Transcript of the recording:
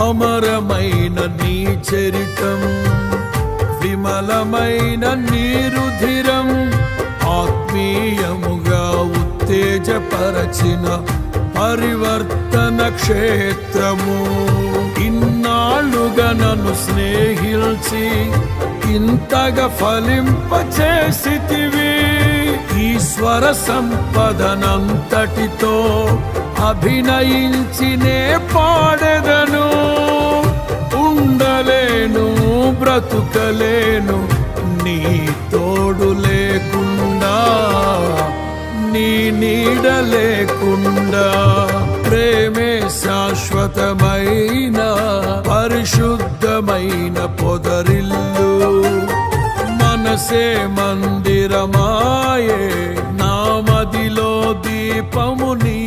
అమరమైన నీ చరితం, విమలమైన నీ రుధిరం, ఆత్మీయముగా ఉత్తేజపరచిన పరివర్తన క్షేత్రము. ఇన్నాళ్ళుగా నన్ను స్నేహిల్చి ఇంతగా ఫలింపచేసితివి. ఈశ్వర సంపదనంతటితో అభినయించినే పాడెదను. ఉండలేను, బ్రతుకలేను నీ తోడు లేకుండా, నీ నీడ లేకుండా. ప్రేమే శాశ్వతమైన పరిశుద్ధమైన పొదరిల్లు, మనసే మందిరమాయే, నా మదిలో దీపము నీ